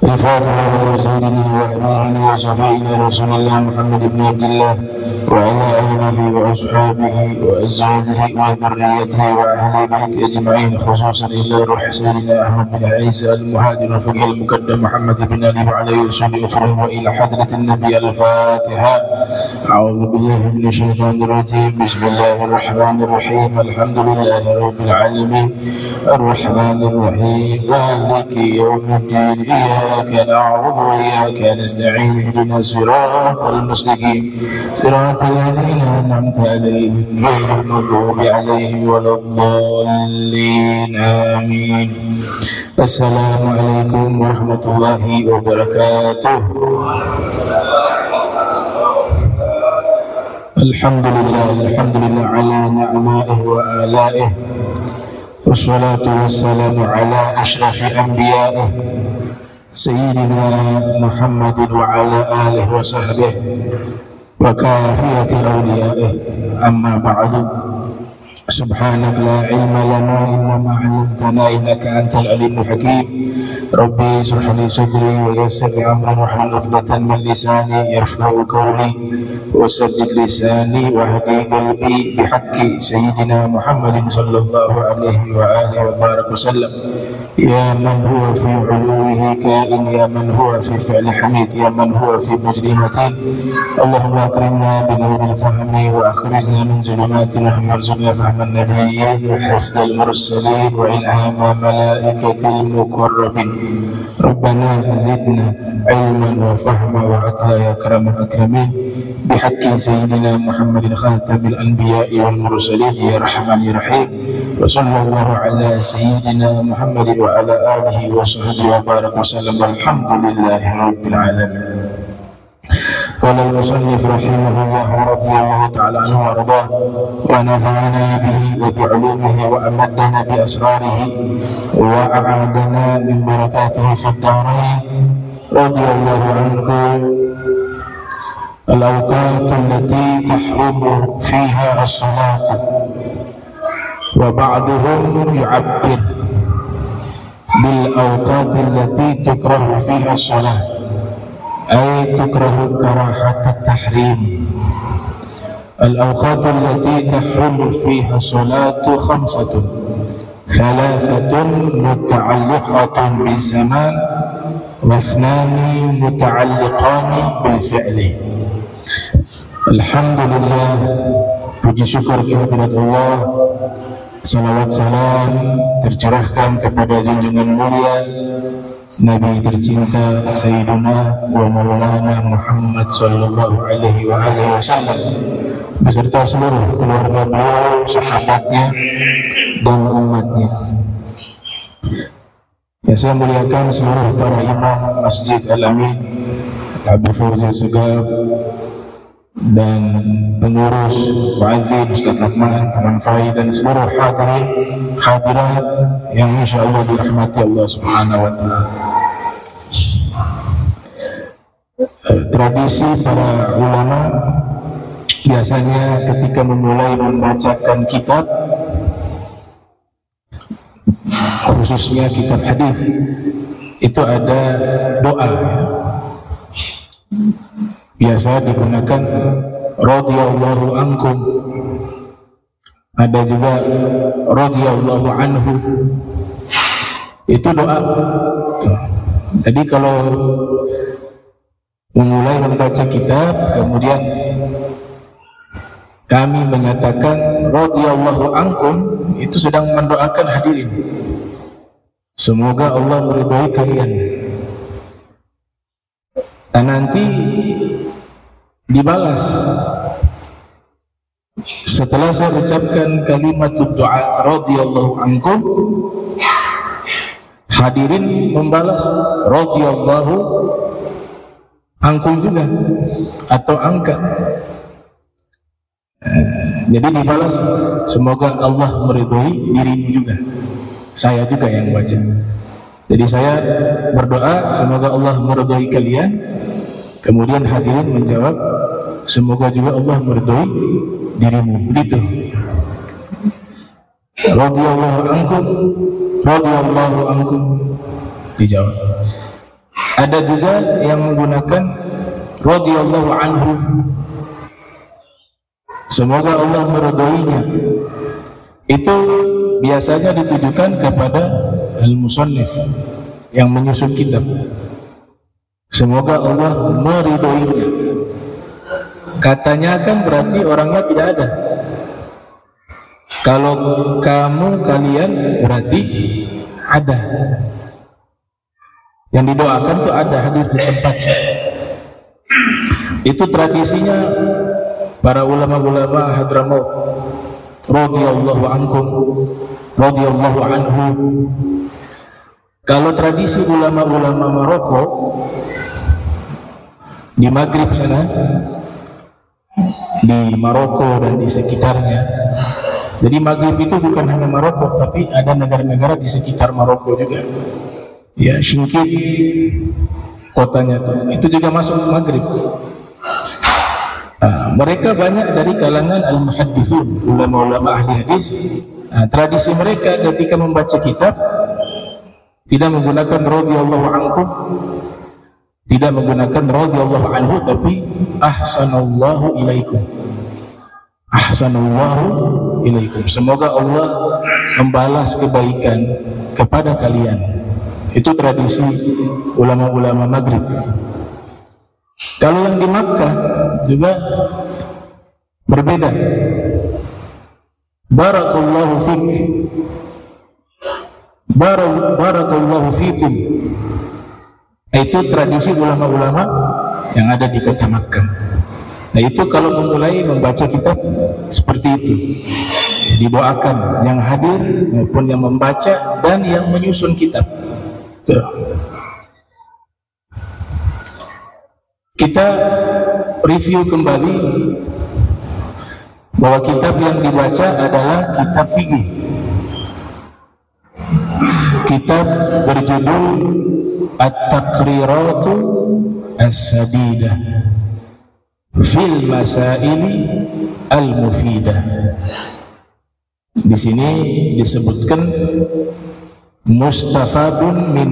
الفاتحة لسيدنا وحبيبنا وشفيعنا رسول الله محمد بن عبد الله وعلى آله وأصحابه وأزواجه وذريته وأهل بيته أجمعين، خصوصا إلى روح سيدنا أحمد بن عيسى المهاجر الفقيه المقدم محمد بن علي وعليه وصحبه وسلم، وإلى حضرة النبي. الفاتحة. أعوذ بالله من الشيطان الرجيم. بسم الله الرحمن الرحيم. الحمد لله رب العالمين الرحمن الرحيم مالك يوم الدين. إياك نعبد وإياك نستعين. اهدنا الصراط المستقيم صراط الذين أنعمت عليهم غير المغضوب عليهم ولا الضالين. آمين. السلام عليكم ورحمة الله وبركاته. الحمد لله على نعمائه وآلائه، والصلاة والسلام على أشرف أنبيائه سيدنا محمد وعلى آله وصحبه وكافية أوليائه. أما بعد، سبحانك لا علم لنا إلا ما علمتنا إنك أنت العليم الحكيم. ربي اشرح لي صدري ويسر لي أمري واحلل عقدة من لساني يفقهوا قولي وسدد لساني واهدي قلبي بحق سيدنا محمد صلى الله عليه وآله وبارك وسلم. يا من هو في علوه كائن، يا من هو في فعل حميد، يا من هو في مجري متين. اللهم أكرمنا بنور الفهم وأخرجنا من ظلمات الوهم وارزقنا فهم النبيين وحفظ المرسلين وإلهام ملائكة المقربين. ربنا زدنا علما وفهما وعقلا يا أكرم الأكرمين بحق سيدنا محمد خاتم الأنبياء والمرسلين يا رحمن يا رحيم. وصلى الله على سيدنا محمد وعلى آله وصحبه وبارك وسلم، والحمد لله رب العالمين. قال المصنف رحمه الله ورضي الله تعالى عنه وارضاه ونفعنا به وبعلومه وأمدنا بأسراره وأعادنا من بركاته في الدارين. رضي الله عنكم. الأوقات التي تحرم فيها الصلاة، وبعضهم يعبر بالأوقات التي تكره فيها الصلاة، أي تكره كراهة التحريم. الأوقات التي تحرم فيها الصلاة 5: 3 متعلقة بالزمان، و2 متعلقان بالفعل. Alhamdulillah, puji syukur kehadirat Allah, salawat salam tercurahkan kepada junjungan mulia Nabi tercinta Sayyiduna wa Maulana Muhammad sallallahu alaihi wa alihi wasallam beserta seluruh keluarga beliau, sahabatnya dan umatnya. Ya, saya muliakan seluruh para imam Masjid Al-Amin, Habib Fauzan Segaf, dan pengurus, muadzin, Ustaz Rahman, Taman Fai, dan seluruh hadirin hadirat yang insya Allah dirahmati Allah Subhanahu wa Ta'ala. Tradisi para ulama biasanya ketika memulai membacakan kitab, khususnya kitab hadis, itu ada doa. Biasa digunakan radhiyallahu ankum, ada juga radhiyallahu anhu. Itu doa. Jadi kalau memulai membaca kitab, kemudian kami menyatakan radhiyallahu ankum, itu sedang mendoakan hadirin, semoga Allah meridhai kalian. Dan nanti dibalas setelah saya ucapkan kalimat doa radhiyallahu ankum, hadirin membalas radhiyallahu ankum juga atau angka. Jadi dibalas semoga Allah meridhai dirimu juga, saya juga yang baca. Jadi saya berdoa semoga Allah meridhai kalian, kemudian hadirin menjawab semoga juga Allah meridhai dirimu. Begitu. Radhiyallahu ankum, radhiyallahu ankum, dijawab. Ada juga yang menggunakan radhiyallahu anhu, semoga Allah meridhoinya. Itu biasanya ditujukan kepada al-musannif yang menyusun kitab. Semoga Allah meridhoinya. Katanya kan berarti orangnya tidak ada. Kalau kalian berarti ada. Yang didoakan tuh ada, hadir di tempat. Itu tradisinya para ulama-ulama Hadramaut radhiyallahu ankum, radhiyallahu anhu. Kalau tradisi ulama-ulama Maroko di Maghrib sana, di Maroko dan di sekitarnya. Jadi Maghrib itu bukan hanya Maroko, tapi ada negara-negara di sekitar Maroko juga. Ya, Singkit kotanya itu juga masuk Maghrib. Mereka banyak dari kalangan al-muhadditsun, ulama-ulama ahli hadis. Tradisi mereka ketika membaca kitab tidak menggunakan radhiyallahu anhu, tidak menggunakan radhiyallahu anhu, tapi ahsanallahu ilaikum, ahsanallahu ilaikum, semoga Allah membalas kebaikan kepada kalian. Itu tradisi ulama-ulama Maghrib. Kalau yang di Makkah juga berbeda. Barakallahu fik, barakallahu fikum. Itu tradisi ulama-ulama yang ada di kota Makkah. Nah, itu kalau memulai membaca kitab seperti itu, didoakan yang hadir maupun yang membaca dan yang menyusun kitab. Kita review kembali bahwa kitab yang dibaca adalah kitab fikih. Kitab berjudul At-Taqriratu As-Sadidah fil Masaili Al-Mufidah. Di sini disebutkan mustafadun min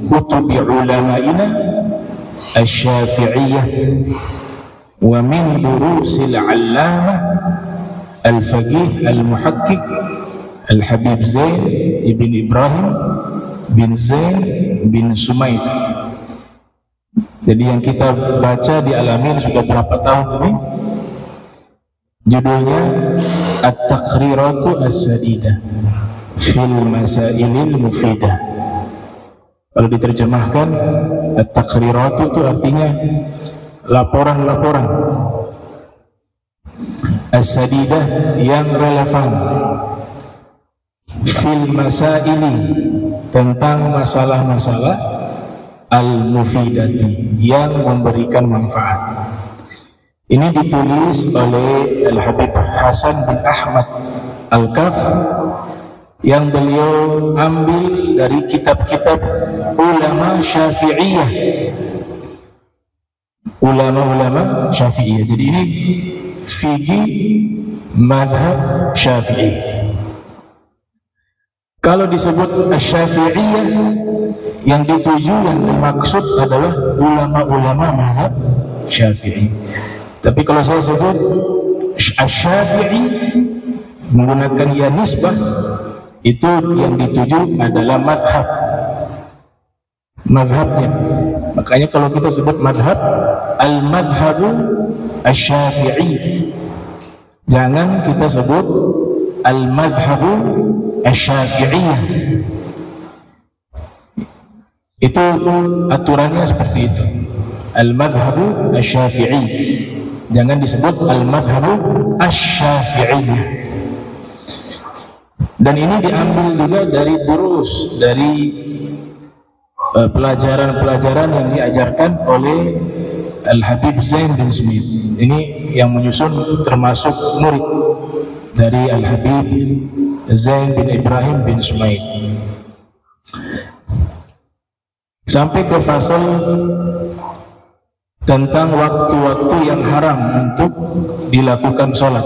kutubi ulama'ina asy-Syafi'iyah wa min durusil 'allamah al-faqih al-muhaqqiq Al-Habib Zain ibn Ibrahim bin Zain bin Sumaid. Jadi yang kita baca di Al-Amin sudah berapa tahun ini? Judulnya At-Taqriratu As-Sadidah fil Masailil Mufidah. Kalau diterjemahkan At-Taqriratu itu artinya laporan-laporan, As-Sadidah yang relevan, fil Masaili tentang masalah-masalah, Al-Mufidati yang memberikan manfaat. Ini ditulis oleh Al-Habib Hasan bin Ahmad Al-Kaf, yang beliau ambil dari kitab-kitab ulama Syafi'iyah, ulama-ulama Syafi'iyah. Jadi ini fikih mazhab Syafi'i. Kalau disebut Syafi'iyah, yang dituju, yang dimaksud adalah ulama-ulama mazhab Syafi'i. Tapi kalau saya sebut Syafi'i menggunakan ya nisbah, itu yang dituju adalah mazhab, mazhabnya. Makanya kalau kita sebut mazhab, al-mazhabu asy-Syafi'i, jangan kita sebut al-mazhabu asy-Syafi'iyah. Itu aturannya seperti itu, al-mazhabu asy-Syafi'i, jangan disebut al-mazhabu asy-Syafi'iyah. Dan ini diambil juga dari durus, dari pelajaran-pelajaran yang diajarkan oleh Al-Habib Zain bin Sumaid. Ini yang menyusun termasuk murid dari Al-Habib Zain bin Ibrahim bin Sumaid. Sampai ke fasal tentang waktu-waktu yang haram untuk dilakukan sholat,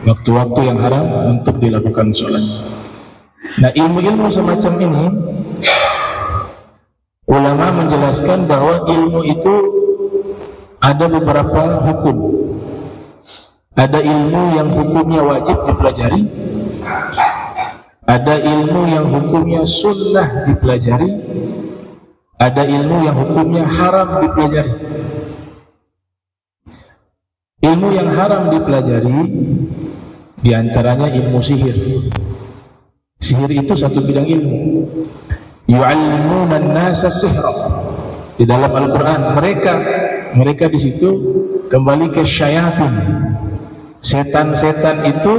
waktu-waktu yang haram untuk dilakukan sholat. Nah, ilmu-ilmu semacam ini ulama menjelaskan bahwa ilmu itu ada beberapa hukum. Ada ilmu yang hukumnya wajib dipelajari, ada ilmu yang hukumnya sunnah dipelajari, ada ilmu yang hukumnya haram dipelajari. Ilmu yang haram dipelajari diantaranya ilmu sihir. Sihir itu satu bidang ilmu. Yu'allimuna an-nasa sihra. Di dalam Al-Quran mereka di situ kembali ke syayatin. Setan-setan itu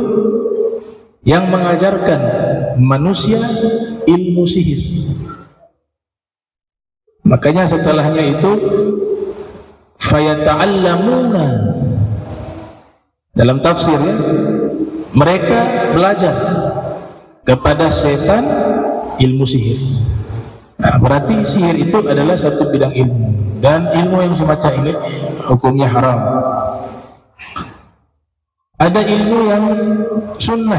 yang mengajarkan manusia ilmu sihir. Makanya setelahnya itu fayata'allamuna, dalam tafsir ya, mereka belajar kepada setan ilmu sihir. Nah, berarti sihir itu adalah satu bidang ilmu, dan ilmu yang semacam ini hukumnya haram. Ada ilmu yang sunnah,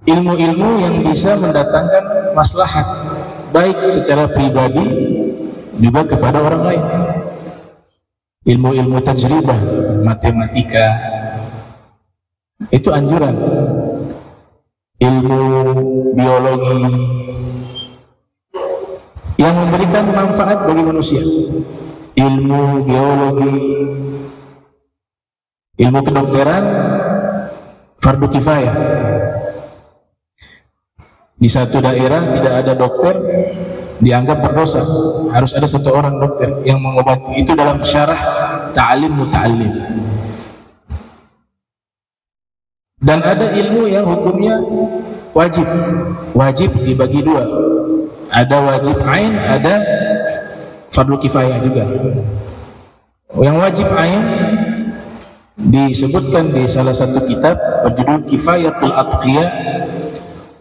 ilmu-ilmu yang bisa mendatangkan maslahat baik secara pribadi juga kepada orang lain. Ilmu-ilmu tajribah, matematika, itu anjuran. Ilmu biologi yang memberikan manfaat bagi manusia, ilmu geologi, ilmu kedokteran fardu kifayah. Di satu daerah tidak ada dokter, dianggap berdosa, harus ada satu orang dokter yang mengobati. Itu dalam syarah ta'alim muta'allim. Dan ada ilmu yang hukumnya wajib. Wajib dibagi dua, ada wajib ain, ada fardu kifayah juga. Yang wajib ain disebutkan di salah satu kitab berjudul Kifayatul Atqiya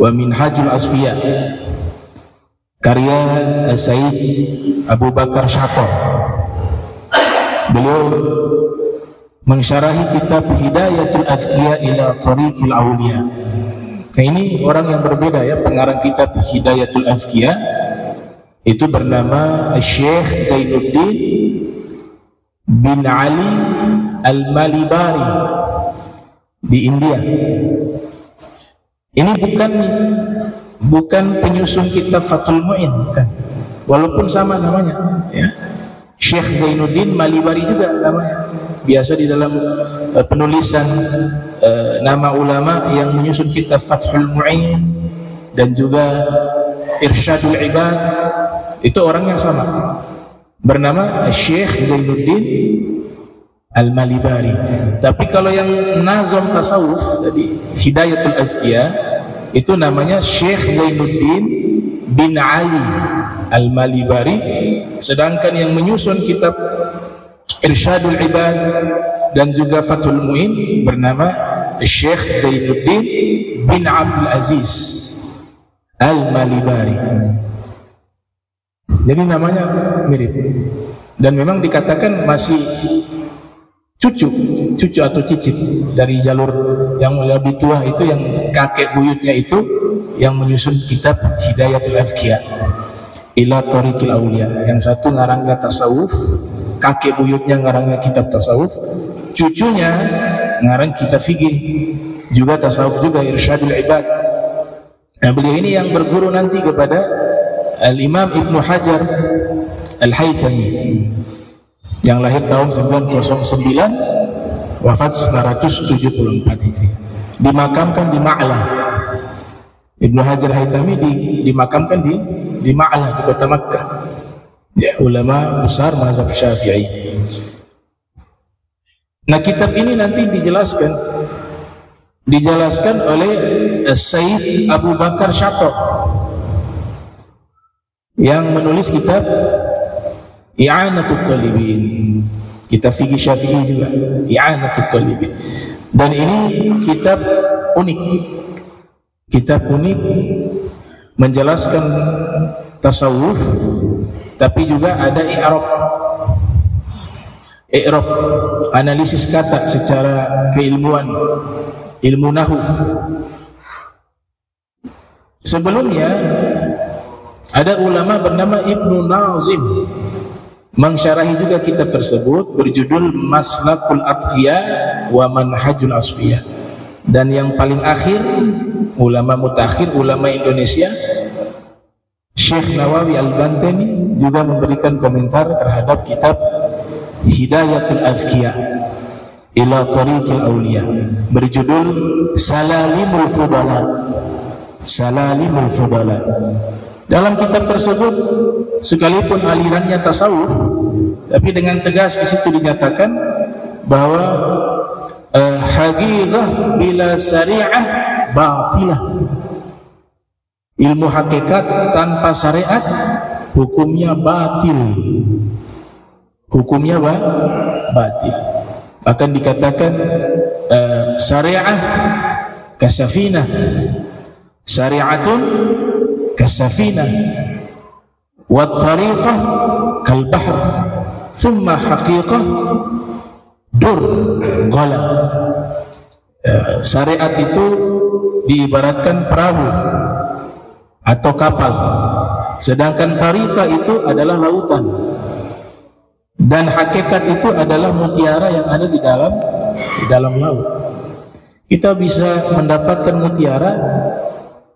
wa Minhajul Asfiya, karya Said Abu Bakar Syato. Beliau mensyarahi kitab Hidayatul Azkiya ila Tariqil Awliya. Nah, ini orang yang berbeda ya, pengarang kitab Hidayatul Azkiya itu bernama Syekh Zainuddin bin Ali Al-Malibari di India. Ini bukan penyusun kitab Fathul Mu'in, bukan. Walaupun sama namanya ya. Syekh Zainuddin Malibari juga namanya. Biasa di dalam penulisan nama ulama yang menyusun kitab Fathul Mu'in dan juga Irsyadul Ibad, itu orang yang sama, bernama Syekh Zainuddin Al-Malibari. Tapi kalau yang nazam tasawuf tadi Hidayatul Azkiya itu namanya Syekh Zainuddin bin Ali Al-Malibari, sedangkan yang menyusun kitab Irsyadul Ibad dan juga Fathul Mu'in bernama Syekh Zainuddin bin Abdul Aziz Al-Malibari. Jadi namanya mirip, dan memang dikatakan masih cucu atau cicit dari jalur yang lebih tua, itu yang kakek buyutnya itu yang menyusun kitab Hidayatul Azkiya ila Tariqil Awliya. Yang satu ngarangnya tasawuf, kakek buyutnya ngarangnya kitab tasawuf, cucunya ngarang kitab fikih juga tasawuf juga, Irsyadul Ibad. Nah, beliau ini yang berguru nanti kepada Al-Imam Ibnu Hajar Al-Haytami yang lahir tahun 909, wafat 974 Hijriah. Dimakamkan di Ma'lah. Ibnu Hajar Haytami dimakamkan di Ma'lah, di kota Makkah. Ya, ulama besar mazhab Syafi'i. Nah, kitab ini nanti dijelaskan oleh Said Abu Bakar Syato yang menulis kitab I'anatul Talibin, kitab fikih Syafi'i juga, I'anatul Talibin. Dan ini kitab unik menjelaskan tasawuf, tapi juga ada i'rab, analisis kata secara keilmuan, ilmu nahu. Sebelumnya Ada ulama bernama Ibnu Nazim mensyarahi juga kitab tersebut berjudul Maslakul Atqiya wa Manhajul Asfiya. Dan yang paling akhir, ulama mutakhir, ulama Indonesia, Syekh Nawawi Al-Bantani juga memberikan komentar terhadap kitab Hidayatul Azkiya ila Tariqil Awliya berjudul Salalimul Fudala. Salalimul Fudala. Dalam kitab tersebut, sekalipun alirannya tasawuf, tapi dengan tegas di situ dinyatakan bahwa haqiqah bila syariah batilah. Ilmu hakikat tanpa syariat hukumnya batil. Hukumnya batil. Bahkan dikatakan syariah kasafinah, syariatun kasafinah, wa tariqah kal bahr, thumma haqiqah dur ghala. Syariat itu diibaratkan perahu atau kapal, sedangkan tariqah itu adalah lautan, dan hakikat itu adalah mutiara yang ada di dalam laut. Kita bisa mendapatkan mutiara,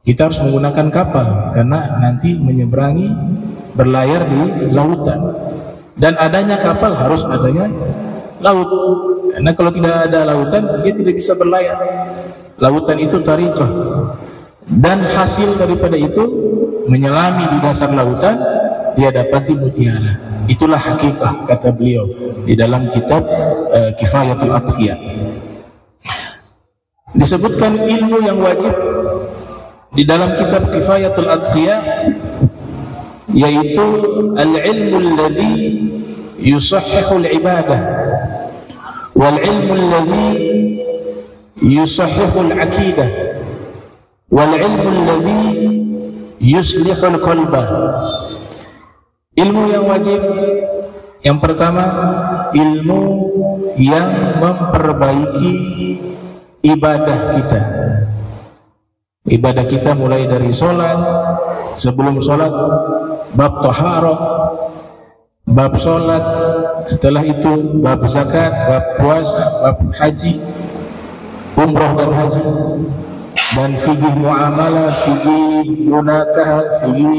kita harus menggunakan kapal karena nanti menyeberangi, berlayar di lautan. Dan adanya kapal harus adanya laut, karena kalau tidak ada lautan dia tidak bisa berlayar. Lautan itu tariqah, dan hasil daripada itu menyelami di dasar lautan, dia dapati mutiara. Itulah hakikah, kata beliau di dalam kitab Kifayatul Atqiya. Disebutkan ilmu yang wajib di dalam kitab Kifayatul Atqiya, yaitu al-ilmu alladhi yusahhihul ibadah, wal ilmu alladhi yusahhihul aqidah, wal ilmu alladhi yuslihul qalba. Ilmu yang wajib yang pertama, ilmu yang memperbaiki ibadah kita. Ibadah kita mulai dari sholat, sebelum sholat bab taharah, bab sholat, setelah itu bab zakat, bab puasa, bab haji, umrah dan haji, dan fikih muamalah, fikih munakah, fikih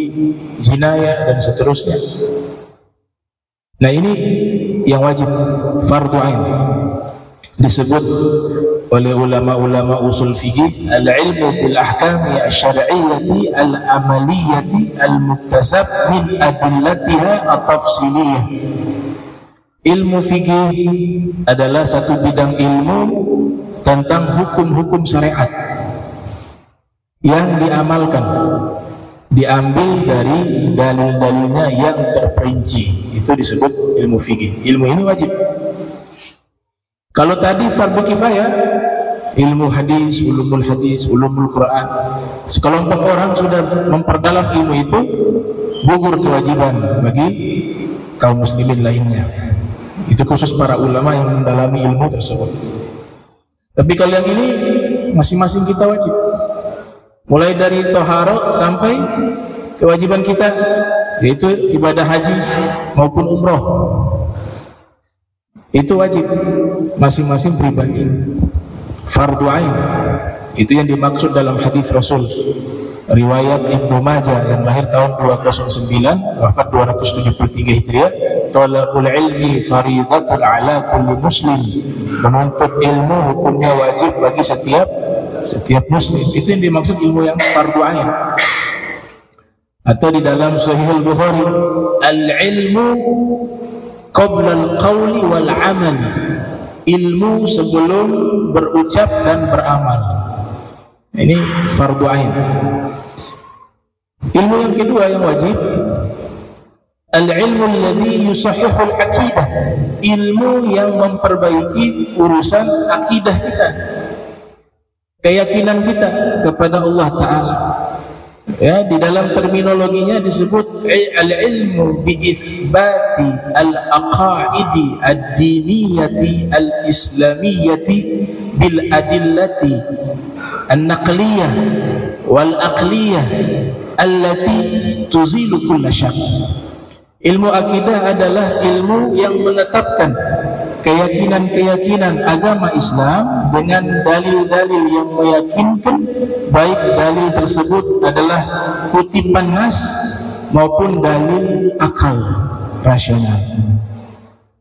jinayah, dan seterusnya. Nah, ini yang wajib, fardu ain. Disebut oleh ulama-ulama usul fikih al-ilmu bil ahkami asy-syar'iyyati al-amaliyati al-muktasab min adillatiha at-tafsiliyah. Ilmu fikih adalah satu bidang ilmu tentang hukum-hukum syariat yang diamalkan, diambil dari dalil-dalilnya yang terperinci. Itu disebut ilmu fikih. Ilmu ini wajib. Kalau tadi fardu kifayah, ilmu hadis, ulumul Quran, sekelompok orang sudah memperdalam ilmu itu, gugur kewajiban bagi kaum muslimin lainnya. Itu khusus para ulama yang mendalami ilmu tersebut. Tapi kalau yang ini masing-masing kita wajib. Mulai dari toharo sampai kewajiban kita, yaitu ibadah haji maupun umroh, itu wajib masing-masing pribadi, fardu ain. Itu yang dimaksud dalam hadis Rasul riwayat Ibnu Majah yang lahir tahun 209 wafat 273 Hijriah. Talabul ilmi faridatun ala kulli muslim. Menuntut ilmu hukumnya wajib bagi setiap muslim. Itu yang dimaksud ilmu yang fardu ain. Atau di dalam Sahih Al-Bukhari, al-ilmu qabla al-qawli wal amal. Ilmu sebelum berucap dan beramal. Ini fardu ain. Ilmu yang kedua yang wajib, al-ilmu alladhi yusahhihul aqidah. Ilmu yang memperbaiki urusan akidah kita, keyakinan kita kepada Allah Ta'ala. Ya, di dalam terminologinya disebut al-ilmu bi-itsbati al-aqaidi ad-diniyati al-islamiyati bil adillati an-naqliyah wal aqliyah allati tuzilu kulla syak. Ilmu akidah adalah ilmu yang menetapkan keyakinan-keyakinan agama Islam dengan dalil-dalil yang meyakinkan, baik dalil tersebut adalah kutipan nas maupun dalil akal rasional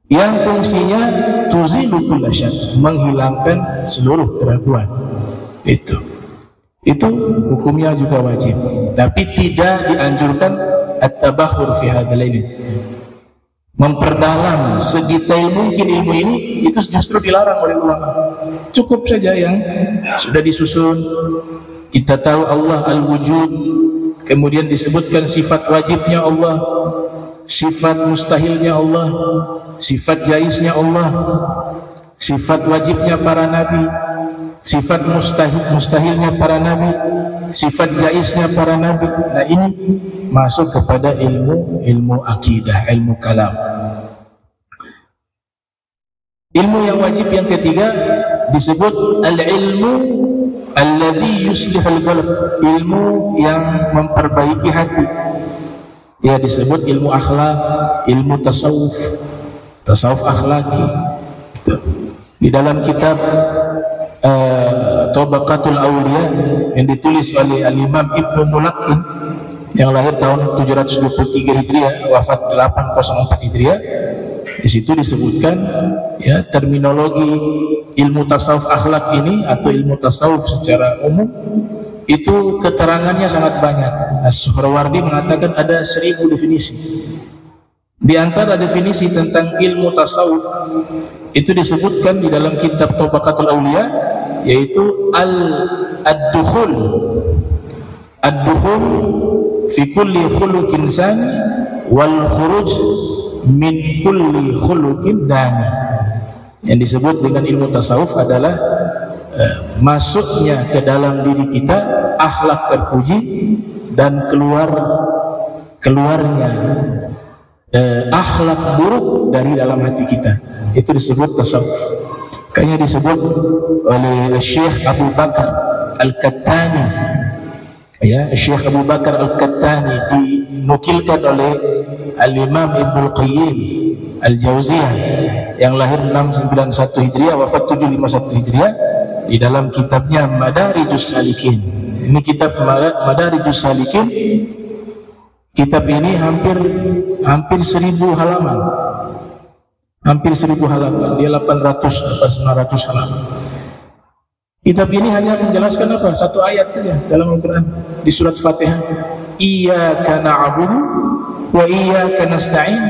yang fungsinya tuzilu kulla syak, menghilangkan seluruh keraguan. Itu hukumnya juga wajib, tapi tidak dianjurkan at-tabahur fi hadzal ilm, memperdalam sedetail mungkin ilmu ini. Itu justru dilarang oleh ulama. Cukup saja yang sudah disusun. Kita tahu Allah al-wujud, kemudian disebutkan sifat wajibnya Allah, sifat mustahilnya Allah, sifat jaiznya Allah, sifat wajibnya para nabi, sifat mustahilnya para nabi, sifat jaiznya para nabi. Nah, ini masuk kepada ilmu akidah, ilmu kalam. Ilmu yang wajib yang ketiga disebut al-ilmu alladhi yuslihul qalb, ilmu yang memperbaiki hati. Ya, disebut ilmu akhlak, ilmu tasawuf akhlaki. Di dalam kitab Tabaqatul Awliya yang ditulis oleh Al-Imam Ibnu Mulaqqin yang lahir tahun 723 Hijriah, wafat 804 Hijriah, di situ disebutkan ya terminologi ilmu tasawuf akhlak ini atau ilmu tasawuf secara umum itu keterangannya sangat banyak. As-Suhrawardi mengatakan ada 1000 definisi. Di antara definisi tentang ilmu tasawuf itu disebutkan di dalam kitab Tabaqatul Awliya, yaitu ad-dukhul fi kulli khuluqin sani wal khuruj min kulli khuluqin dani. Yang disebut dengan ilmu tasawuf adalah masuknya ke dalam diri kita akhlak terpuji dan keluarnya akhlak buruk dari dalam hati kita. Itu disebut tasawuf. Kayaknya disebut oleh Syekh Abu Bakar Al-Kattani. Ya, Syekh Abu Bakar Al-Kattani dinukilkan oleh Al-Imam Ibnu Qayyim Al-Jauziyah yang lahir 691 Hijriah, wafat 751 Hijriah, di dalam kitabnya Madarijus Salikin. Ini kitab Madarijus Salikin. Kitab ini hampir 1000 halaman. Hampir 1000 halaman. Dia 800 atau 900 halaman. Kitab ini hanya menjelaskan apa? Satu ayat saja dalam Al-Quran di surat Fatihah. Iyyaka na'budu wa iyyaka nasta'in.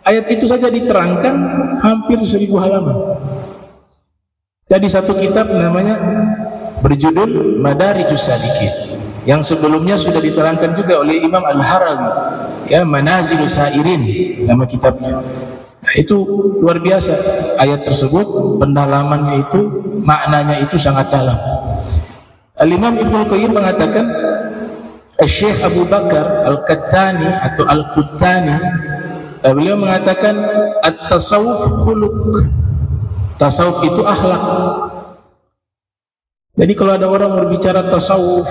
Ayat itu saja diterangkan hampir 1000 halaman. Jadi satu kitab namanya berjudul Madarijus Salikin, yang sebelumnya sudah diterangkan juga oleh Imam Al-Harawi, ya, Manazilus Sairin nama kitabnya. Nah, itu luar biasa ayat tersebut, pendalamannya itu, maknanya itu sangat dalam. Al-Imam Ibnu Qayyim mengatakan, Syekh Abu Bakar Al-Kattani atau Al-Kuttani, beliau mengatakan at-tasawuf khuluq. Tasawuf itu akhlak. Jadi kalau ada orang berbicara tasawuf,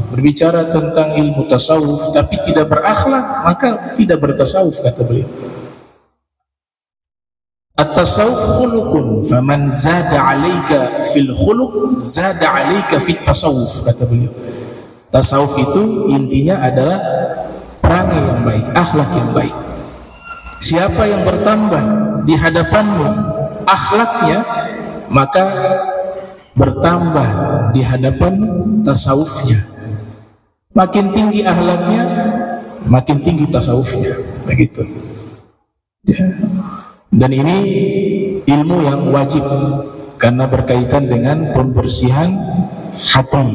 berbicara tentang ilmu tasawuf tapi tidak berakhlak, maka tidak bertasawuf, kata beliau. At-tasawuf khuluqun, faman zada 'alaika fil khuluq zada 'alaika fit tasawuf, kata beliau. Tasawuf itu intinya adalah perangai yang baik, akhlak yang baik. Siapa yang bertambah di hadapanmu akhlaknya, maka bertambah di hadapan tasawufnya. Makin tinggi akhlaknya, makin tinggi tasawufnya, begitu. Ya. Dan ini ilmu yang wajib karena berkaitan dengan pembersihan hati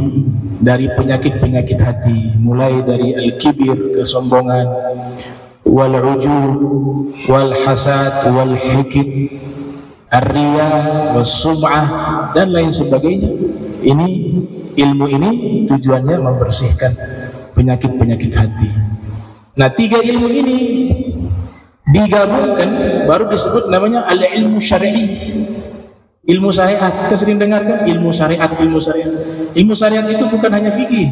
dari penyakit-penyakit hati, mulai dari al-kibir, kesombongan, wal-ujub, wal-hasad, wal-hikid, ar-riya, was-sum'ah, dan lain sebagainya. Ini ilmu ini tujuannya membersihkan penyakit-penyakit hati. Nah, 3 ilmu ini digabungkan baru disebut namanya al-ilmu syar'i. Ilmu syariat. Kita sering dengar kan ilmu syariat, ilmu syariat. Ilmu syariat itu bukan hanya fikih.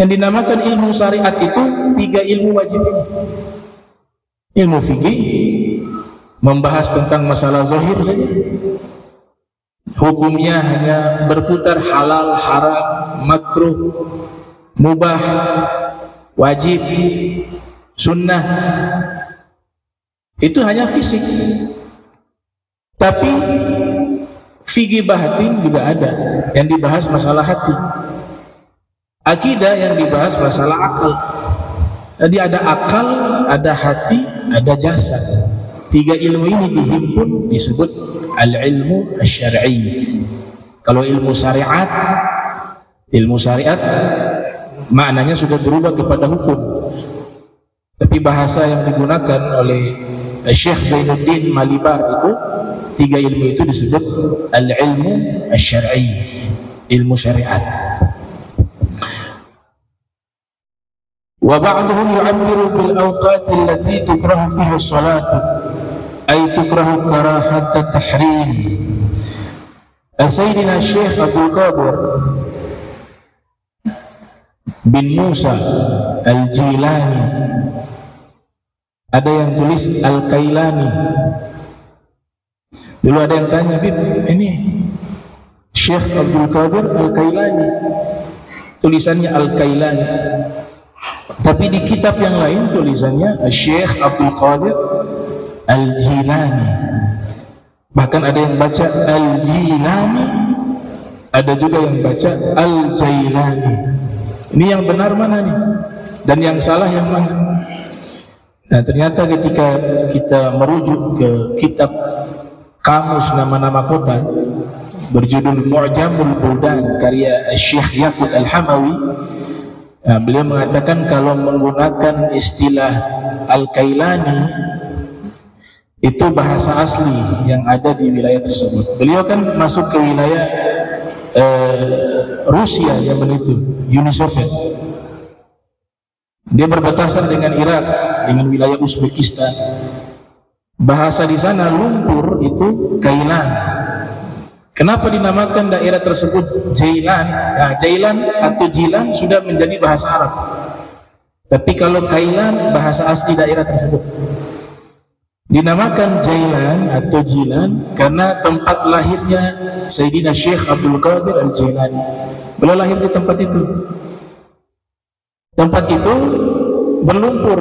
Yang dinamakan ilmu syariat itu 3 ilmu wajib ini. Ilmu fikih membahas tentang masalah zahir saja, hukumnya hanya berputar halal, haram, makruh, mubah, wajib, sunnah. Itu hanya fisik. Tapi fikih batin juga ada yang dibahas masalah hati. Akidah yang dibahas masalah akal. Jadi ada akal, ada hati, ada jasad. 3 ilmu ini dihimpun disebut al-ilmu asy-syar'i. Kalau ilmu syariat maknanya sudah berubah kepada hukum. Tapi bahasa yang digunakan oleh Syekh Zainuddin Malibar itu 3 ilmu itu disebut al-ilmu asy-syar'i, ilmu syariat. Wa ba'duhum yu'abbiru bil awqat allati tukrahu fiha as-salatu ay tukrahu karahat at-tahrim. Sayyidina Syekh Abdul Qadir bin Musa Al-Jilani, ada yang tulis Al-Kailani. Dulu ada yang tanya, Bib, ini Syekh Abdul Qadir Al-Kailani, tulisannya Al-Kailani, tapi di kitab yang lain tulisannya Syekh Abdul Qadir Al-Jilani. Bahkan ada yang baca Al-Jilani, ada juga yang baca Al-Jailani. Ini yang benar mana nih? Dan yang salah yang mana? Nah, ternyata ketika kita merujuk ke kitab kamus nama-nama kota berjudul Mu'jamul Buldan karya Syekh Yaqut Al-Hamawi, nah, beliau mengatakan kalau menggunakan istilah Al-Kailani itu bahasa asli yang ada di wilayah tersebut. Beliau kan masuk ke wilayah Rusia zaman itu, Uni Soviet. Dia berbatasan dengan Irak, dengan wilayah Uzbekistan. Bahasa di sana lumpur itu Kailan. Kenapa dinamakan daerah tersebut Jailan? Nah, Jailan atau Jilan sudah menjadi bahasa Arab. Tapi kalau Kailan bahasa asli daerah tersebut. Dinamakan Jailan atau Jilan karena tempat lahirnya Sayyidina Syekh Abdul Qadir Al-Jailani. Beliau lahir di tempat itu. Tempat itu berlumpur.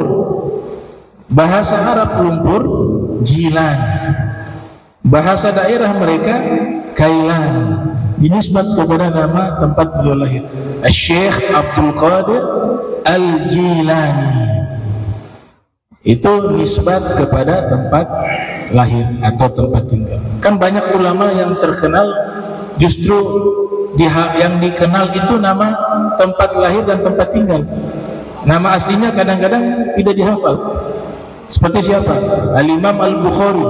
Bahasa Arab lumpur Jilan. Bahasa daerah mereka Kailan. Dinisbat kepada nama tempat beliau lahir, Syekh Abdul Qadir Al-Jilani. Itu nisbat kepada tempat lahir atau tempat tinggal. Kan banyak ulama yang terkenal justru yang dikenal itu nama tempat lahir dan tempat tinggal. Nama aslinya kadang-kadang tidak dihafal. Seperti siapa? Al-Imam Al-Bukhari.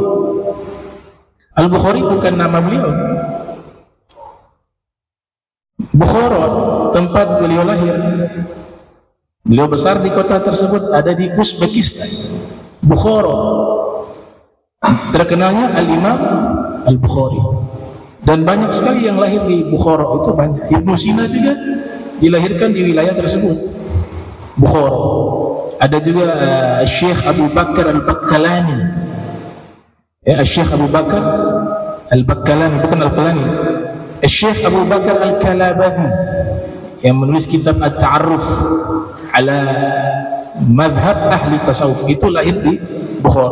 Al-Bukhari bukan nama beliau. Bukhara, tempat beliau lahir. Beliau besar di kota tersebut, ada di Uzbekistan, Bukhara. Terkenalnya Al-Imam Al-Bukhari. Dan banyak sekali yang lahir di Bukhara, itu banyak. Ibnu Sina juga dilahirkan di wilayah tersebut, Bukhara. Ada juga Syekh Abu Bakar Al-Bakkalani. Ya, Syekh Abu Bakar Al-Bakkalani, bukan Al-Kalani. Syekh Abu Bakar Al-Kalabazi yang menulis kitab At-Ta'arruf ala Madhab Ahli Tasawuf, itu lahir di Bukhara.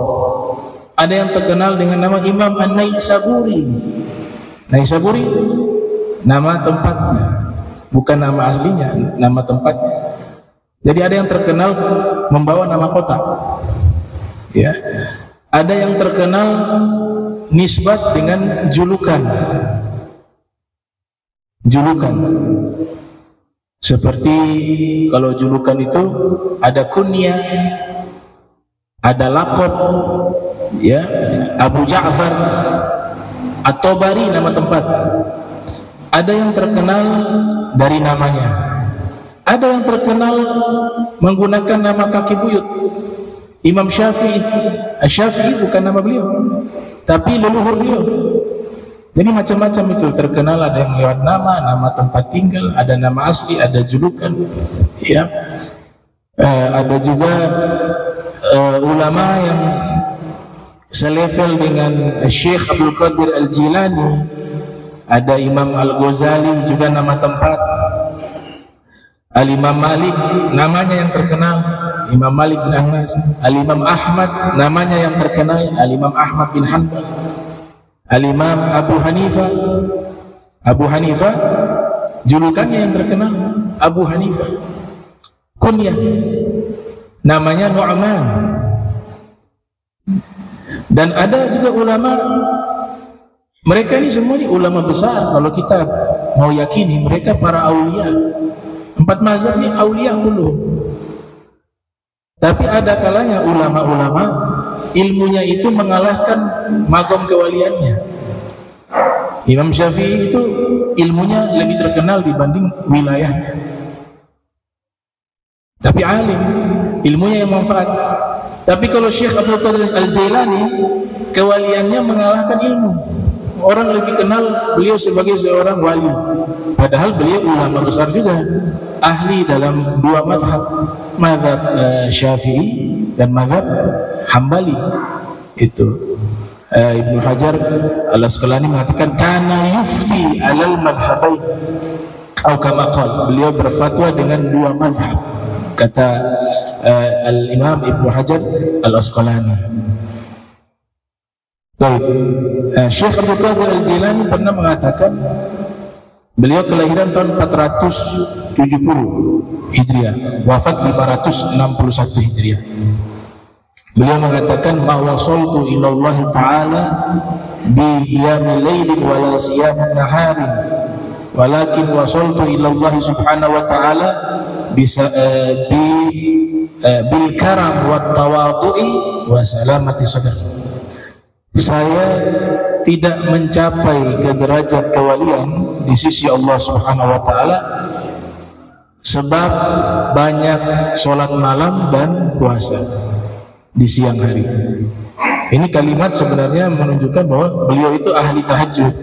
Ada yang terkenal dengan nama Imam An-Naisaburi. Naisaburi nama tempatnya, bukan nama aslinya, nama tempatnya. Jadi ada yang terkenal membawa nama kota, ya. Ada yang terkenal nisbat dengan julukan. Seperti kalau julukan itu ada kunyah, ada laqab, ya, Abu Ja'far, At-Tabari nama tempat. Ada yang terkenal dari namanya. Ada yang terkenal menggunakan nama kaki buyut. Imam Syafi'i. Syafi'i bukan nama beliau, tapi leluhur beliau. Jadi macam-macam itu terkenal, ada yang lewat nama tempat tinggal, ada nama asli, ada julukan, ya. Ada juga ulama yang selevel dengan Syekh Abdul Qadir Al-Jilani, ada Imam Al-Ghazali juga nama tempat, Al-Imam Malik namanya yang terkenal, Imam Malik bin Anas, Al-Imam Ahmad namanya yang terkenal, Al-Imam Ahmad bin Hanbal, Al-Imam Abu Hanifah julukannya yang terkenal Abu Hanifah, kunyah namanya Nu'man. Dan ada juga ulama, mereka ini semua ini ulama besar, kalau kita mau yakini mereka para aulia. 4 mazhab ini aulia dulu. Tapi ada kalanya ulama-ulama ilmunya itu mengalahkan magom kewaliannya. Imam Syafi'i itu ilmunya lebih terkenal dibanding wilayahnya, tapi alim, ilmunya yang manfaat. Tapi kalau Syekh Abdul Qadir Al-Jilani, kewaliannya mengalahkan ilmu. Orang lebih kenal beliau sebagai seorang wali, padahal beliau ulama besar juga, ahli dalam 2 mazhab, mazhab Syafi'i dan mazhab Hambali. Itu Ibnu Hajar Al-Asqalani mengatakan kana yufti alal madhhabain, atau kama qala, beliau berfatwa dengan 2 mazhab, kata Al-Imam Ibnu Hajar Al-Asqalani. Syekh Abdul Qadir Al-Jilani pernah mengatakan, beliau kelahiran tahun 470 Hijriah, wafat 561 Hijriah. Beliau mengatakan, ma wasaltu ila Allah Ta'ala bi qiyamil lailin wala siyamin naharin, walakin wasaltu ila Allah Subhanahu wa Ta'ala bil karam wat tawadhu'i wa salamati sadr. Saya tidak mencapai ke derajat kewalian di sisi Allah Subhanahu wa Ta'ala sebab banyak sholat malam dan puasa di siang hari. Ini kalimat sebenarnya menunjukkan bahwa beliau itu ahli tahajud,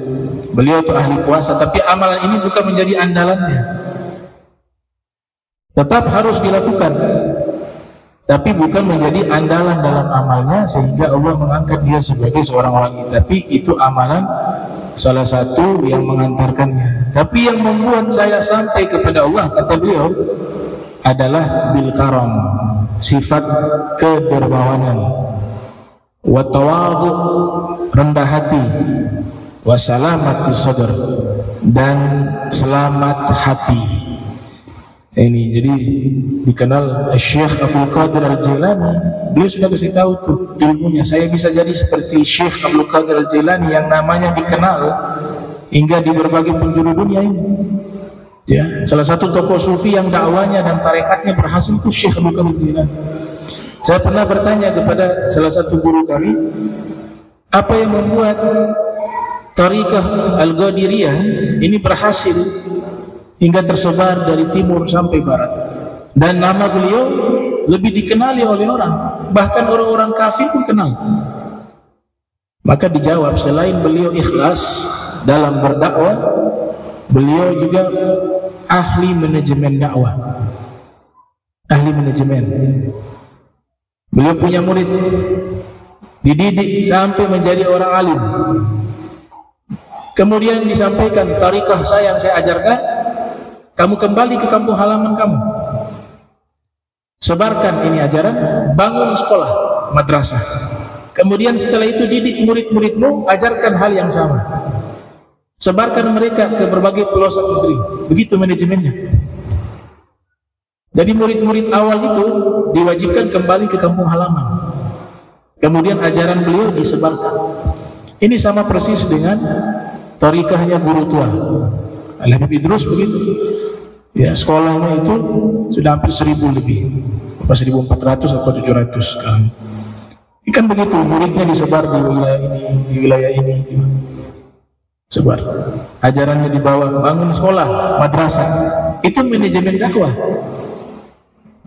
beliau itu ahli puasa, tapi amalan ini bukan menjadi andalannya. Tetap harus dilakukan, tapi bukan menjadi andalan dalam amalnya sehingga Allah mengangkat dia sebagai seorang wali. Tapi itu amalan salah satu yang mengantarkannya. Tapi yang membuat saya sampai kepada Allah, kata beliau, adalah bil karam, sifat kedermawanan, wa tawadhu, rendah hati, wa salamati sadr, dan selamat hati. Ini jadi dikenal Syekh Abdul Qadir Al-Jilani. Beliau sudah kasih tahu tuh ilmunya, saya bisa jadi seperti Syekh Abdul Qadir Al-Jilani yang namanya dikenal hingga di berbagai penjuru dunia ini. Ya, salah satu tokoh sufi yang dakwanya dan tarekatnya berhasil itu Syekh Abdul Qadir Al-Jilani. Saya pernah bertanya kepada salah satu guru kami, apa yang membuat Tariqah Al-Qadiriyah ini berhasil hingga tersebar dari timur sampai barat, dan nama beliau lebih dikenali oleh orang, bahkan orang-orang kafir pun kenal. Maka dijawab, selain beliau ikhlas dalam berdakwah, beliau juga ahli manajemen dakwah, ahli manajemen. Beliau punya murid, dididik sampai menjadi orang alim, kemudian disampaikan, tariqah saya yang saya ajarkan, kamu kembali ke kampung halaman kamu, sebarkan ini ajaran, bangun sekolah, madrasah. Kemudian setelah itu didik murid-muridmu, ajarkan hal yang sama, sebarkan mereka ke berbagai pelosok negeri. Begitu manajemennya. Jadi murid-murid awal itu diwajibkan kembali ke kampung halaman, kemudian ajaran beliau disebarkan. Ini sama persis dengan tariqahnya guru tua Al-Habib Idrus begitu. Ya, sekolahnya itu sudah hampir 1000 lebih, apa 1400 atau 700 sekarang. Ikan begitu, muridnya disebar di wilayah ini, di wilayah ini, sebar. Ajarannya dibawa, bangun sekolah, madrasah. Itu manajemen dakwah.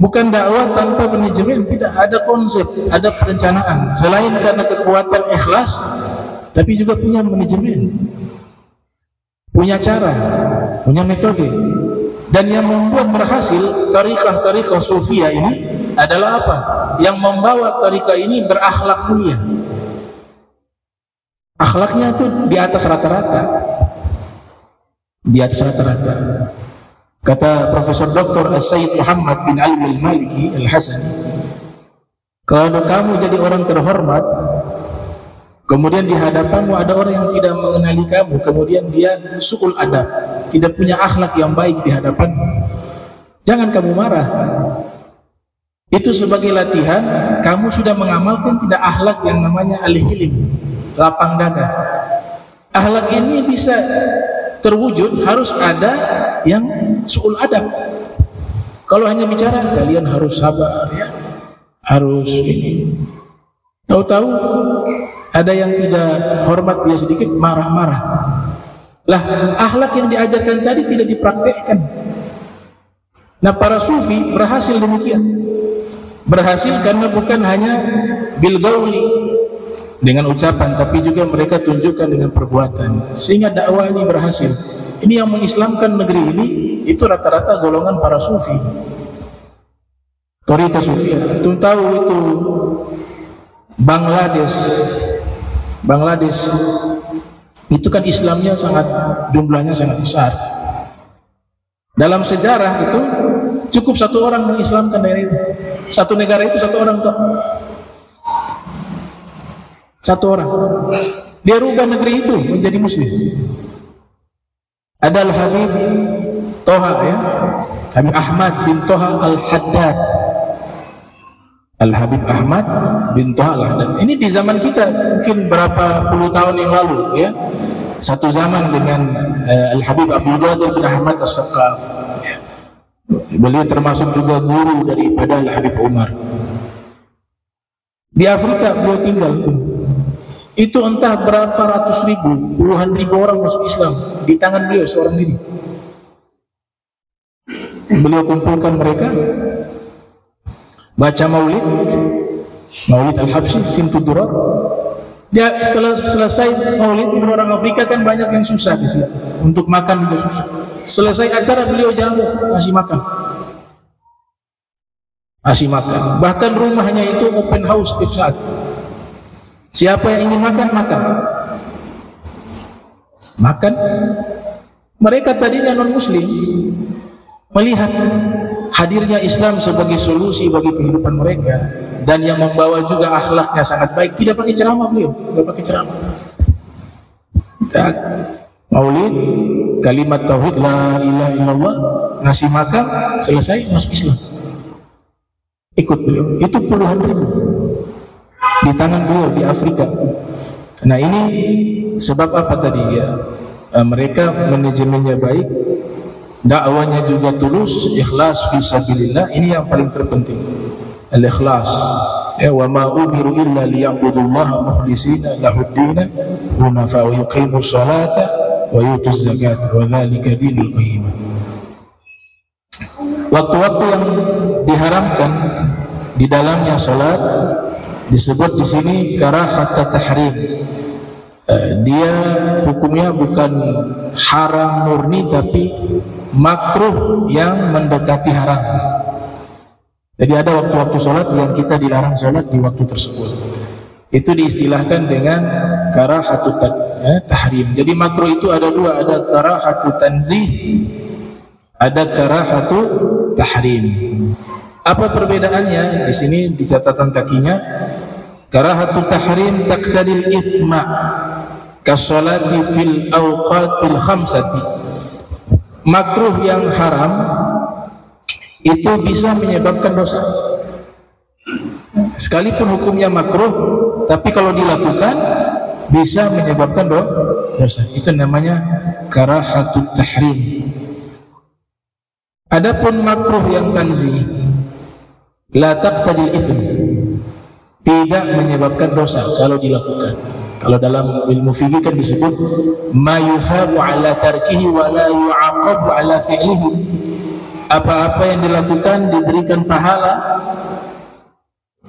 Bukan dakwah tanpa manajemen, tidak ada konsep, ada perencanaan. Selain karena kekuatan ikhlas, tapi juga punya manajemen. punya cara, punya metode. Dan yang membuat berhasil tarikah-tarikah sufia ini adalah apa? Yang membawa tarikah ini berakhlak mulia. Akhlaknya itu di atas rata-rata. Di atas rata-rata. Kata Profesor Dr. Sayyid Muhammad bin Ali al-Maliki al-Hasani, kalau kamu jadi orang terhormat, kemudian di hadapanmu ada orang yang tidak mengenali kamu, kemudian dia su'ul adab, tidak punya akhlak yang baik di hadapanmu, jangan kamu marah. Itu sebagai latihan, kamu sudah mengamalkan tidak akhlak yang namanya al-hilim, lapang dada. Akhlak ini bisa terwujud harus ada yang su'ul adab. Kalau hanya bicara, kalian harus sabar ya, harus ini. Tahu-tahu ada yang tidak hormat dia sedikit, marah-marah. Lah, akhlak yang diajarkan tadi tidak dipraktekkan. Nah, para sufi berhasil demikian. Berhasil karena bukan hanya bil gauli, dengan ucapan, tapi juga mereka tunjukkan dengan perbuatan, sehingga dakwah ini berhasil. Ini yang mengislamkan negeri ini, itu rata-rata golongan para sufi, Thariqah Sufi. Antum tahu itu Bangladesh itu kan Islamnya sangat, jumlahnya sangat besar. Dalam sejarah itu cukup satu orang mengislamkan daerah itu. Satu negara itu satu orang toh. Satu orang, dia rubah negeri itu menjadi muslim. Ada Al-Habib Toha ya, Habib Ahmad bin Toha Al-Haddad. Al-Habib Ahmad bin Toha Al-Haddad. Ini di zaman kita mungkin berapa puluh tahun yang lalu ya. Satu zaman dengan Al-Habib Abdul Qadir bin Ahmad As-Saqaf. Beliau termasuk juga guru daripada Al-Habib Umar. Di Afrika beliau tinggal itu entah berapa ratus ribu, puluhan ribu orang masuk Islam di tangan beliau seorang diri. Beliau kumpulkan mereka, baca maulid Al-Habsyi Simtud Durar. Dia setelah selesai maulid, orang Afrika kan banyak yang susah di sini untuk makan juga susah. Selesai acara beliau jamu ngasih makan. Bahkan rumahnya itu open house setiap saat. Siapa yang ingin makan. Mereka tadinya non muslim, melihat hadirnya Islam sebagai solusi bagi kehidupan mereka, dan yang membawa juga akhlaknya sangat baik. Tidak pakai ceramah beliau, tidak pakai ceramah. Maulid, kalimat tauhid la ilaha illallah, ngasih makan, selesai masuk Islam. Ikut beliau. Itu puluhan ribu di tangan beliau di Afrika. Nah, ini sebab apa tadi ya? Mereka manajemennya baik, dakwanya juga tulus, ikhlas fi sabilillah. Ini yang paling terpenting, al-ikhlas. Ya, wa ma umiru illa liya'budullaha mukhlishina lahuddina hunafa wa yuqimus salata wa yutuz zakata wa dzalika dinul qayyim. Waktu-waktu yang diharamkan di dalamnya salat disebut di sini karahat tahrim. Dia hukumnya bukan haram murni, tapi makruh yang mendekati haram. Jadi ada waktu-waktu sholat yang kita dilarang sholat di waktu tersebut. Itu diistilahkan dengan karahatut tahrim. Jadi makruh itu ada dua, ada karahatut tanzih, ada karahatut tahrim. Apa perbedaannya? Di sini di catatan kakinya, karahatut tahrim taqtadil itsma kasolati fil awqatil khamsati. Makruh yang haram itu bisa menyebabkan dosa. Sekalipun hukumnya makruh, tapi kalau dilakukan bisa menyebabkan dosa. Itu namanya karahatut tahrim. Adapun makruh yang tanzih, la taqtadil itsm, tidak menyebabkan dosa kalau dilakukan. Kalau dalam ilmu fikih kan disebut ma yuthabu ala tarkihi wa la yu'aqabu ala fi'lihi. Apa-apa yang dilakukan diberikan pahala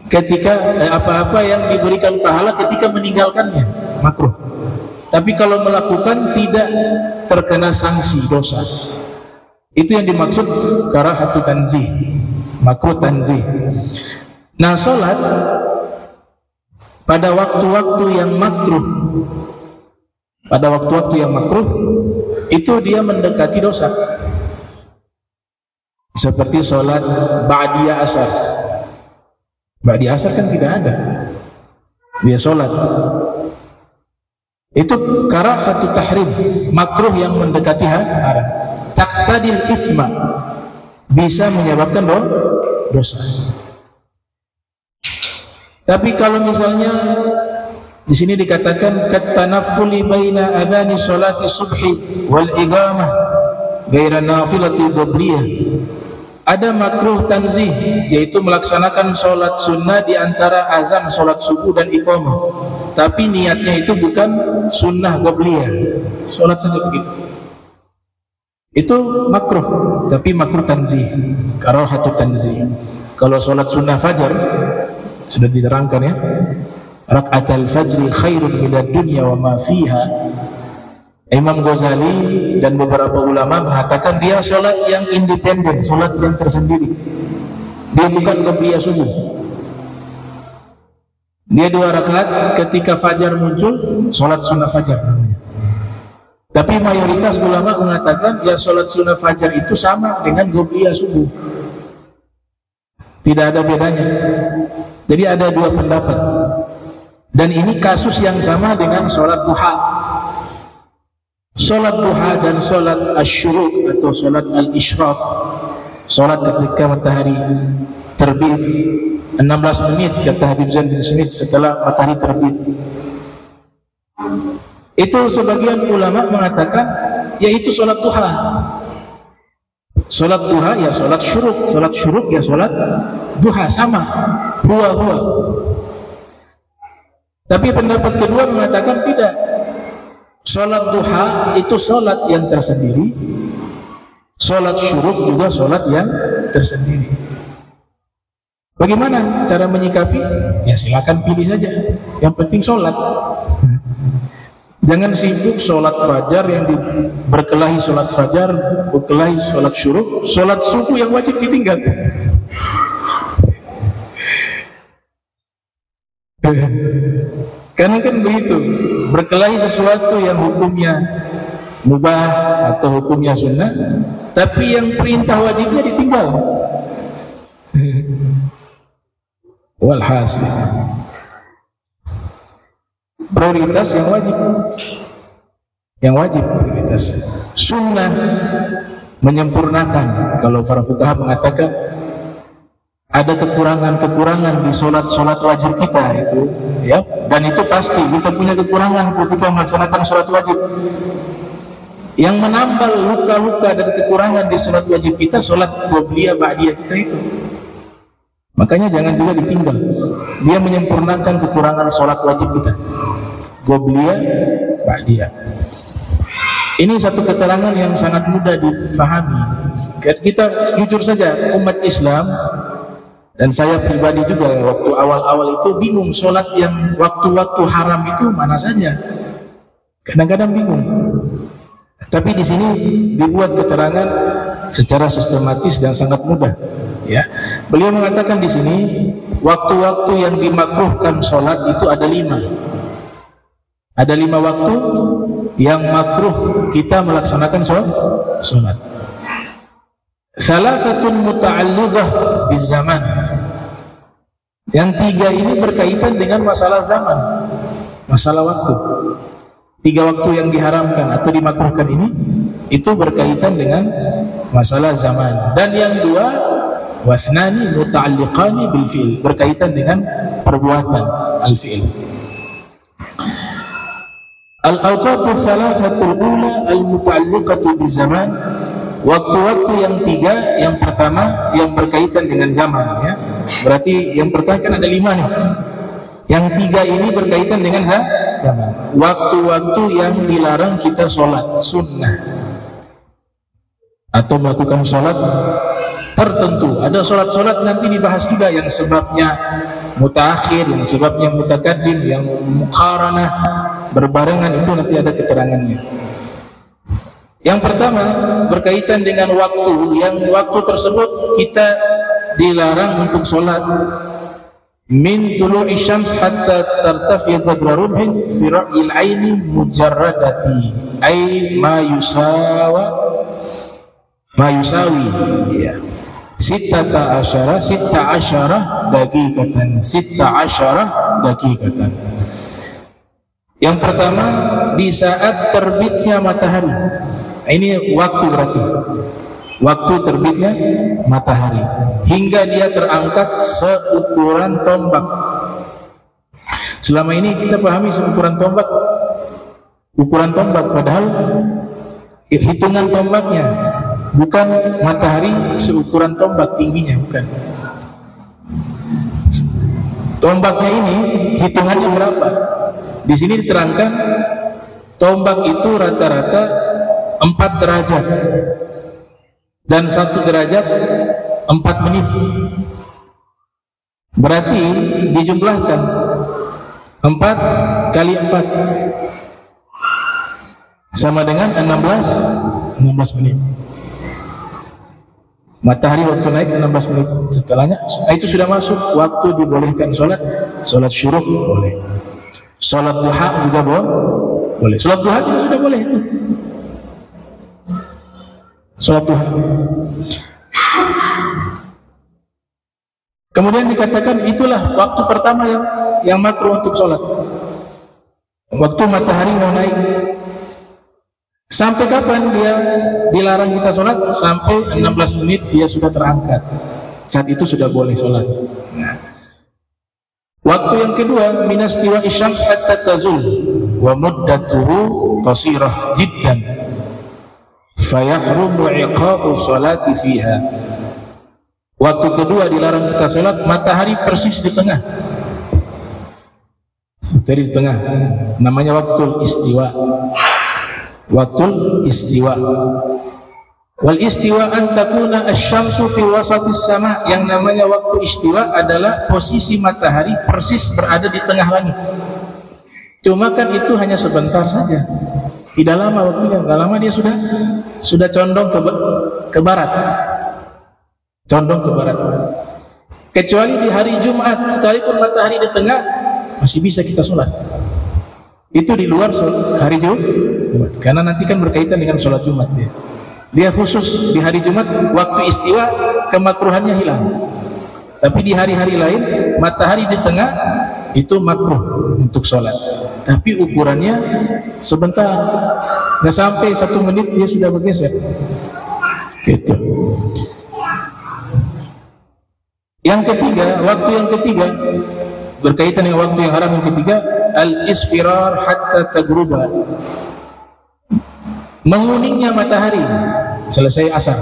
ketika apa-apa yang diberikan pahala ketika meninggalkannya, makruh. Tapi kalau melakukan tidak terkena sanksi dosa. Itu yang dimaksud karahatu tanzih, makruh tanzih. Nah, sholat pada waktu-waktu yang makruh, itu dia mendekati dosa. Seperti sholat ba'diyah asar. Ba'diyah asar kan tidak ada, dia sholat. Itu karahatu tahrim, makruh yang mendekati haram. Taqtadil ithma, bisa menyebabkan dosa. Tapi kalau misalnya di sini dikatakan katanaffuli baina adhani sholati subhi wal iqamah ghaira nafilati qabliyah, ada makruh tanzih, yaitu melaksanakan sholat sunnah di antara azan sholat subuh dan iqamah, tapi niatnya itu bukan sunnah qabliyah, sholat saja begitu. Itu makruh, tapi makruh tanzih, karahatu tanzih. Kalau sholat sunnah fajar sudah diterangkan ya, rakaatul fajri khairun minad dunya wa ma fiha. Imam Ghazali dan beberapa ulama mengatakan dia sholat yang independen, sholat yang tersendiri. Dia bukan qabliyah subuh. Dia 2 rakaat ketika fajar muncul, sholat sunnah fajar namanya. Tapi mayoritas ulama mengatakan ya sholat sunnah fajar itu sama dengan qabliyah subuh, tidak ada bedanya. Jadi ada 2 pendapat. Dan ini kasus yang sama dengan sholat duha. Sholat duha dan sholat asyuruk atau sholat al-isyraq, sholat ketika matahari terbit 16 menit kata Habib Zain bin Smith setelah matahari terbit. Itu sebagian ulama mengatakan yaitu sholat duha. Sholat duha ya sholat syuruk ya sholat duha, sama, huwa. Tapi pendapat kedua mengatakan tidak. Sholat duha itu sholat yang tersendiri, sholat syuruk juga sholat yang tersendiri. Bagaimana cara menyikapi? Ya silakan pilih saja, yang penting sholat. Jangan sibuk sholat fajar yang berkelahi sholat fajar, berkelahi sholat syuruk, sholat subuh yang wajib ditinggal. Karena kan begitu, berkelahi sesuatu yang hukumnya mubah atau hukumnya sunnah, tapi yang perintah wajibnya ditinggal. Walhasil prioritas yang wajib prioritas. Sunnah menyempurnakan. Kalau para fuqaha mengatakan ada kekurangan-kekurangan di sholat wajib kita itu, ya, dan itu pasti kita punya kekurangan ketika melaksanakan sholat wajib. Yang menambal luka-luka dan kekurangan di sholat wajib kita, sholat qabliyah ba'diyah kita itu. Makanya jangan juga ditinggal. Dia menyempurnakan kekurangan sholat wajib kita, qabliyah ba'diyah. Ini satu keterangan yang sangat mudah difahami. Kita jujur saja, umat Islam dan saya pribadi juga waktu awal-awal itu bingung sholat yang waktu-waktu haram itu mana saja. Kadang-kadang bingung. Tapi di sini dibuat keterangan secara sistematis dan sangat mudah. Ya, beliau mengatakan di sini waktu-waktu yang dimakruhkan sholat itu ada 5. Ada 5 waktu yang makruh kita melaksanakan sholat. Salah satu muta'alliqah biz zaman. Yang 3 ini berkaitan dengan masalah zaman, masalah waktu. 3 waktu yang diharamkan atau dimakruhkan ini itu berkaitan dengan masalah zaman. Dan yang 2 wathnani muta'alliqani bil fi'il, berkaitan dengan perbuatan al-fi'il. Al-awqatu thalathatul ula al-muta'alliqatu biz zaman. Waktu-waktu yang 3, yang pertama yang berkaitan dengan zaman, ya. Berarti yang pertama kan ada 5 nih. Yang 3 ini berkaitan dengan zaman. Waktu-waktu yang dilarang kita sholat sunnah atau melakukan sholat tertentu. Ada sholat-sholat nanti dibahas juga yang sebabnya mutaakhir, yang sebabnya mutakaddim, yang muqaranah, berbarengan itu nanti ada keterangannya. Yang pertama berkaitan dengan waktu, yang waktu tersebut kita dilarang untuk sholat min tulu'i syams hatta tartafi qadra rumhin fi ra'yil aini mujarradati ay ma yusawi ya sitta asyara daqiqatan. Yang pertama di saat terbitnya matahari. Ini waktu, berarti waktu terbitnya matahari hingga dia terangkat seukuran tombak. Selama ini kita pahami seukuran tombak, ukuran tombak, padahal hitungan tombaknya bukan matahari seukuran tombak tingginya, bukan. Tombaknya ini hitungannya berapa? Di sini diterangkan tombak itu rata-rata 4 derajat dan 1 derajat 4 menit. Berarti dijumlahkan 4 kali 4 sama dengan 16 menit. Matahari waktu naik 16 menit, setelahnya itu sudah masuk waktu dibolehkan sholat syuruk boleh, sholat duha juga boleh, sholat duha juga sudah boleh itu, sholat duha. Kemudian dikatakan itulah waktu pertama yang makruh untuk sholat, waktu matahari mau naik. Sampai kapan dia dilarang kita sholat? Sampai 16 menit dia sudah terangkat, saat itu sudah boleh sholat. Nah, waktu yang kedua minastiwa isyams hatta tazul wa muddatuhu qasirah jiddan fayahrumu iqa'u sholati fiha. Waktu kedua dilarang kita sholat matahari persis di tengah, dari tengah, namanya waktu istiwa. Waktu istiwa. Wal istiwa an takuna asy-syamsu fi wasatis sama. Yang namanya waktu istiwa adalah posisi matahari persis berada di tengah langit. Cuma kan itu hanya sebentar saja, tidak lama waktunya. Enggak lama dia sudah condong ke barat. Condong ke barat. Kecuali di hari Jumat, sekalipun matahari di tengah masih bisa kita sholat. Itu di luar hari Jumat, karena nanti kan berkaitan dengan sholat Jumat dia khusus di hari Jumat waktu istiwa kemakruhannya hilang. Tapi di hari-hari lain matahari di tengah itu makruh untuk sholat, tapi ukurannya sebentar, nggak sampai 1 menit dia sudah bergeser gitu. Yang ketiga, waktu yang ketiga berkaitan dengan waktu yang haram yang ketiga, al-isfirar hatta tagruba, menguningnya matahari selesai asar.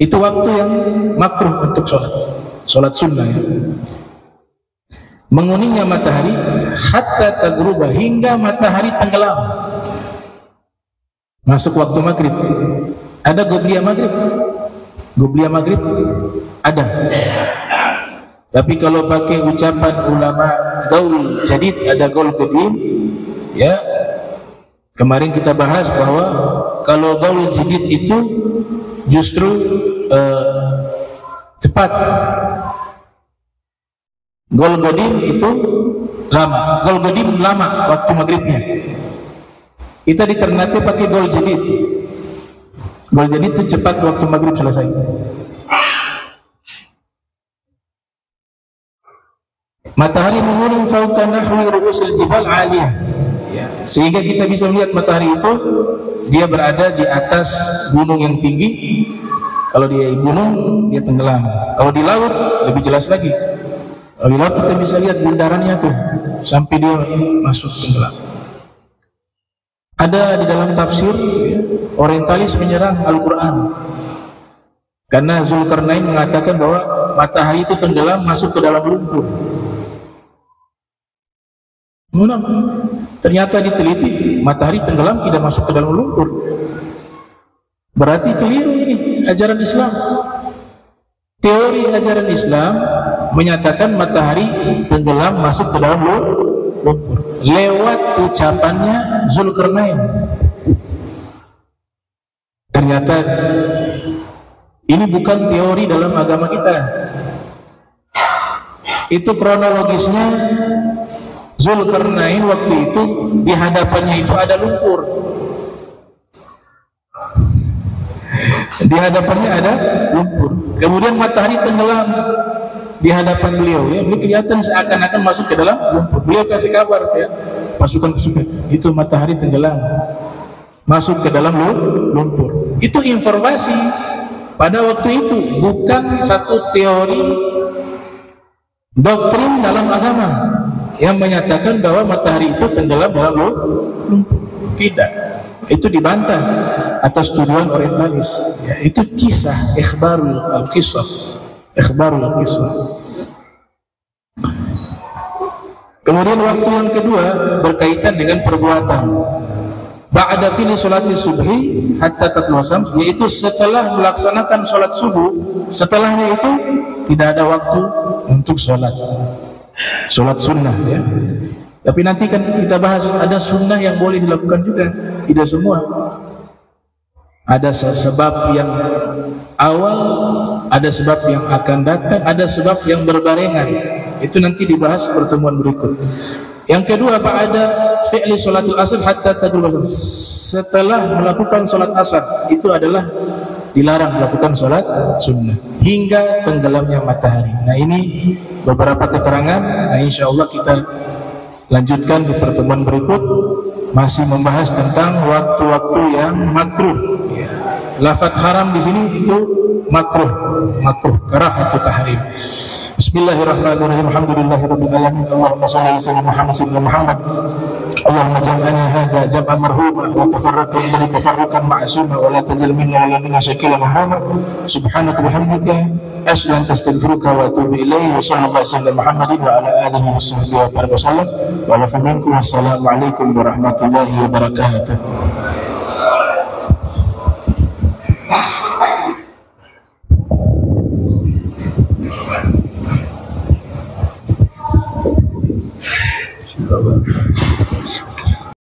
Itu waktu yang makruh untuk sholat sunnah ya. Menguningnya matahari hatta tagruba, hingga matahari tenggelam, masuk waktu maghrib. Ada qobliyah maghrib? Qobliyah maghrib ada. Tapi kalau pakai ucapan ulama gaul jadid, ada gaul qadim ya. Kemarin kita bahas bahwa kalau gaul jadid itu justru cepat, gaul qadim itu lama. Gaul qadim lama waktu maghribnya. Kita di Ternate pakai gaul jadid. Gaul jadid itu cepat waktu maghrib selesai. Matahari menguning fauqa nahwi ru'usil jibal 'aliyah ya, sehingga kita bisa melihat matahari itu dia berada di atas gunung yang tinggi. Kalau dia gunung dia tenggelam, kalau di laut lebih jelas lagi. Kalau di laut kita bisa lihat bundarannya tuh sampai dia masuk tenggelam. Ada di dalam tafsir ya, orientalis menyerang Al-Quran karena Zulkarnain mengatakan bahwa matahari itu tenggelam masuk ke dalam lumpur. Ternyata diteliti matahari tenggelam tidak masuk ke dalam lumpur. Berarti keliru ini ajaran Islam. Teori ajaran Islam menyatakan matahari tenggelam masuk ke dalam lumpur. lewat ucapannya Zulkarnain. Ternyata ini bukan teori dalam agama kita. Itu kronologisnya, Zulkarnain waktu itu di hadapannya itu ada lumpur. Di hadapannya ada lumpur. Kemudian matahari tenggelam di hadapan beliau, ya. Beliau kelihatan seakan-akan masuk ke dalam lumpur. Beliau kasih kabar, ya, pasukan-pasukan itu matahari tenggelam, masuk ke dalam lumpur. Itu informasi pada waktu itu, bukan satu teori doktrin dalam agama yang menyatakan bahwa matahari itu tenggelam dalam lumpur. Tidak. Itu dibantah atas tuduhan orientalis, ya. Itu kisah, ikhbarul al-qisah. Kemudian waktu yang kedua berkaitan dengan perbuatan. Ba'da fili sholati subhi hatta tatlu'a syams, yaitu setelah melaksanakan sholat subuh, setelahnya itu tidak ada waktu untuk sholat sunnah, ya. Tapi nanti kan kita bahas, ada sunnah yang boleh dilakukan juga, tidak semua. Ada sebab yang awal, ada sebab yang akan datang, ada sebab yang berbarengan. Itu nanti dibahas pertemuan berikut. Yang kedua, ada fi'li sholatil asr hatta taghrib syams. Setelah melakukan sholat asar, itu adalah dilarang melakukan sholat sunnah hingga tenggelamnya matahari. Nah, ini beberapa keterangan. Nah, insya Allah kita lanjutkan di pertemuan berikut, masih membahas tentang waktu-waktu yang makruh, ya. Lafaz haram di sini itu makruh, karahatul tahrim. Bismillahirrahmanirrahim. Alhamdulillahirabbil alamin. Allahumma shalli ala sayyidina Muhammad sayyidina Muhammad. Allahumma jam'ana hadza jam'an marhuma wa tafarraqna min tafarruqan ma'suma wa la tajal minna wa la minna shakila mahmuma. Subhanaka bihamdika asyhadu an astaghfiruka wa atubu ilayhi. Wa sallallahu alaihi Muhammadin wa ala alihi wa sahbihi wa sallam. Wa la faminkum. Wassalamu alaikum warahmatullahi wabarakatuh. Thank you.